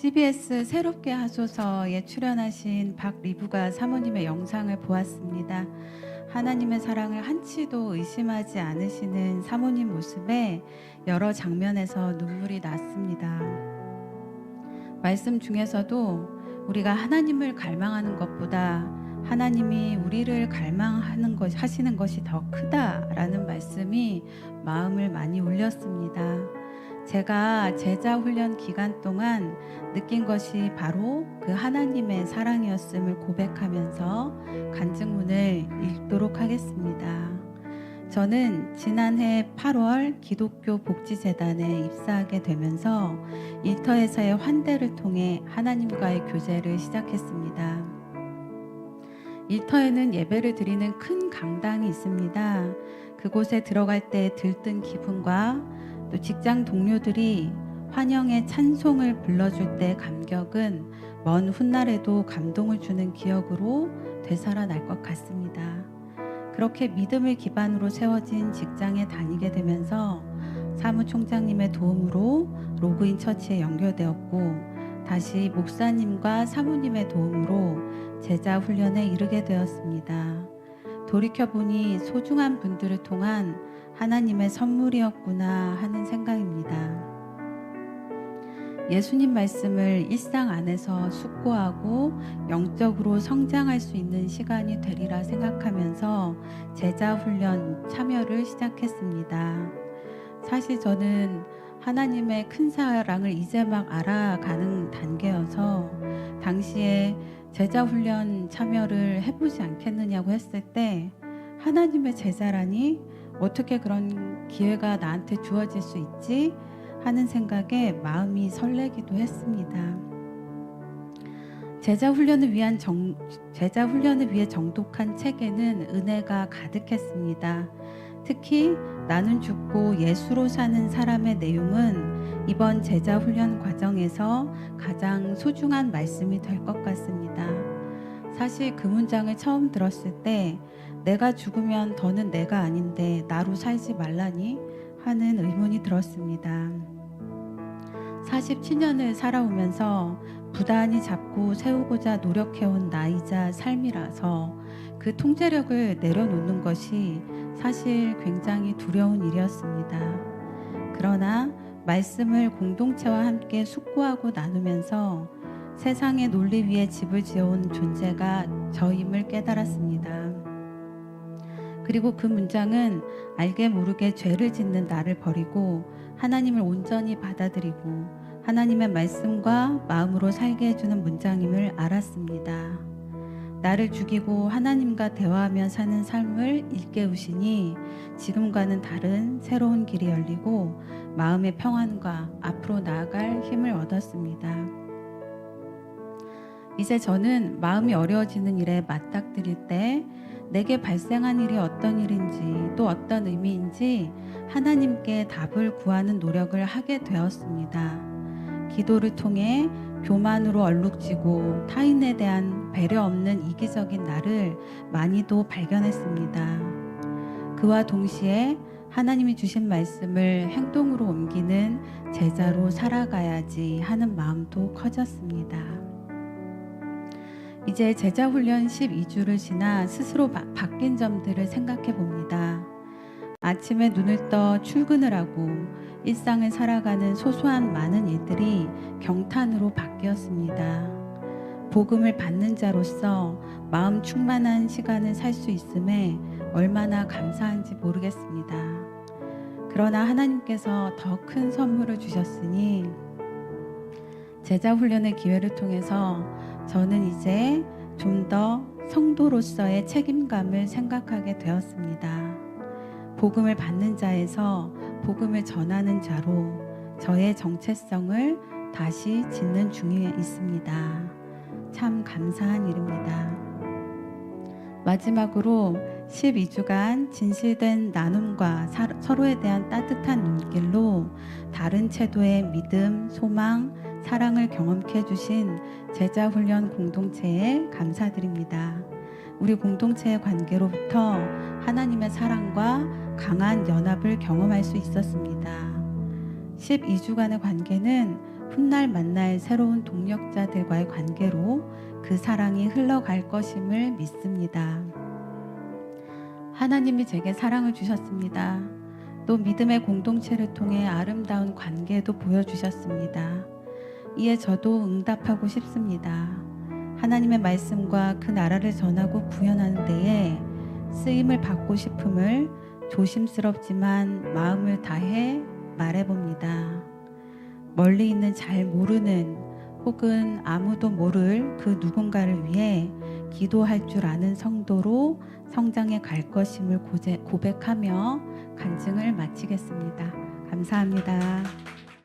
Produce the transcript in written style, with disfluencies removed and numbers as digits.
CBS 새롭게 하소서에 출연하신 박리부가 사모님의 영상을 보았습니다. 하나님의 사랑을 한치도 의심하지 않으시는 사모님 모습에 여러 장면에서 눈물이 났습니다. 말씀 중에서도 우리가 하나님을 갈망하는 것보다 하나님이 우리를 하시는 것이 더 크다라는 말씀이 마음을 많이 울렸습니다. 제가 제자 훈련 기간 동안 느낀 것이 바로 그 하나님의 사랑이었음을 고백하면서 간증문을 읽도록 하겠습니다. 저는 지난해 8월 기독교 복지재단에 입사하게 되면서 일터에서의 환대를 통해 하나님과의 교제를 시작했습니다. 일터에는 예배를 드리는 큰 강당이 있습니다. 그곳에 들어갈 때 들뜬 기분과 또 직장 동료들이 환영의 찬송을 불러줄 때 감격은 먼 훗날에도 감동을 주는 기억으로 되살아날 것 같습니다. 그렇게 믿음을 기반으로 세워진 직장에 다니게 되면서 사무총장님의 도움으로 로그인 처치에 연결되었고 다시 목사님과 사모님의 도움으로 제자 훈련에 이르게 되었습니다. 돌이켜보니 소중한 분들을 통한 하나님의 선물이었구나 하는 생각입니다. 예수님 말씀을 일상 안에서 숙고하고 영적으로 성장할 수 있는 시간이 되리라 생각하면서 제자 훈련 참여를 시작했습니다. 사실 저는 하나님의 큰 사랑을 이제 막 알아가는 단계여서 당시에 제자 훈련 참여를 해보지 않겠느냐고 했을 때 하나님의 제자라니 어떻게 그런 기회가 나한테 주어질 수 있지? 하는 생각에 마음이 설레기도 했습니다. 제자 훈련을 위해 정독한 책에는 은혜가 가득했습니다. 특히 나는 죽고 예수로 사는 사람의 내용은 이번 제자 훈련 과정에서 가장 소중한 말씀이 될 것 같습니다. 사실 그 문장을 처음 들었을 때 내가 죽으면 더는 내가 아닌데 나로 살지 말라니 하는 의문이 들었습니다. 47년을 살아오면서 부단히 잡고 세우고자 노력해온 나이자 삶이라서 그 통제력을 내려놓는 것이 사실 굉장히 두려운 일이었습니다. 그러나 말씀을 공동체와 함께 숙고하고 나누면서 세상의 논리 위에 집을 지어온 존재가 저임을 깨달았습니다. 그리고 그 문장은 알게 모르게 죄를 짓는 나를 버리고 하나님을 온전히 받아들이고 하나님의 말씀과 마음으로 살게 해주는 문장임을 알았습니다. 나를 죽이고 하나님과 대화하며 사는 삶을 일깨우시니 지금과는 다른 새로운 길이 열리고 마음의 평안과 앞으로 나아갈 힘을 얻었습니다. 이제 저는 마음이 어려워지는 일에 맞닥뜨릴 때 내게 발생한 일이 어떤 일인지 또 어떤 의미인지 하나님께 답을 구하는 노력을 하게 되었습니다. 기도를 통해 교만으로 얼룩지고 타인에 대한 배려 없는 이기적인 나를 많이도 발견했습니다. 그와 동시에 하나님이 주신 말씀을 행동으로 옮기는 제자로 살아가야지 하는 마음도 커졌습니다. 이제 제자 훈련 12주를 지나 스스로 바뀐 점들을 생각해 봅니다. 아침에 눈을 떠 출근을 하고 일상을 살아가는 소소한 많은 일들이 경탄으로 바뀌었습니다. 복음을 받는 자로서 마음 충만한 시간을 살 수 있음에 얼마나 감사한지 모르겠습니다. 그러나 하나님께서 더 큰 선물을 주셨으니 제자 훈련의 기회를 통해서 저는 이제 좀 더 성도로서의 책임감을 생각하게 되었습니다. 복음을 받는 자에서 복음을 전하는 자로 저의 정체성을 다시 짓는 중에 있습니다. 참 감사한 일입니다. 마지막으로 12주간 진실된 나눔과 서로에 대한 따뜻한 눈길로 다른 채도의 믿음, 소망, 사랑을 경험케 해주신 제자훈련 공동체에 감사드립니다. 우리 공동체의 관계로부터 하나님의 사랑과 강한 연합을 경험할 수 있었습니다. 12주간의 관계는 훗날 만날 새로운 동력자들과의 관계로 그 사랑이 흘러갈 것임을 믿습니다. 하나님이 제게 사랑을 주셨습니다. 또 믿음의 공동체를 통해 아름다운 관계도 보여주셨습니다. 이에 저도 응답하고 싶습니다. 하나님의 말씀과 그 나라를 전하고 구현하는 데에 쓰임을 받고 싶음을 조심스럽지만 마음을 다해 말해봅니다. 멀리 있는 잘 모르는 혹은 아무도 모를 그 누군가를 위해 기도할 줄 아는 성도로 성장해 갈 것임을 고백하며 간증을 마치겠습니다. 감사합니다.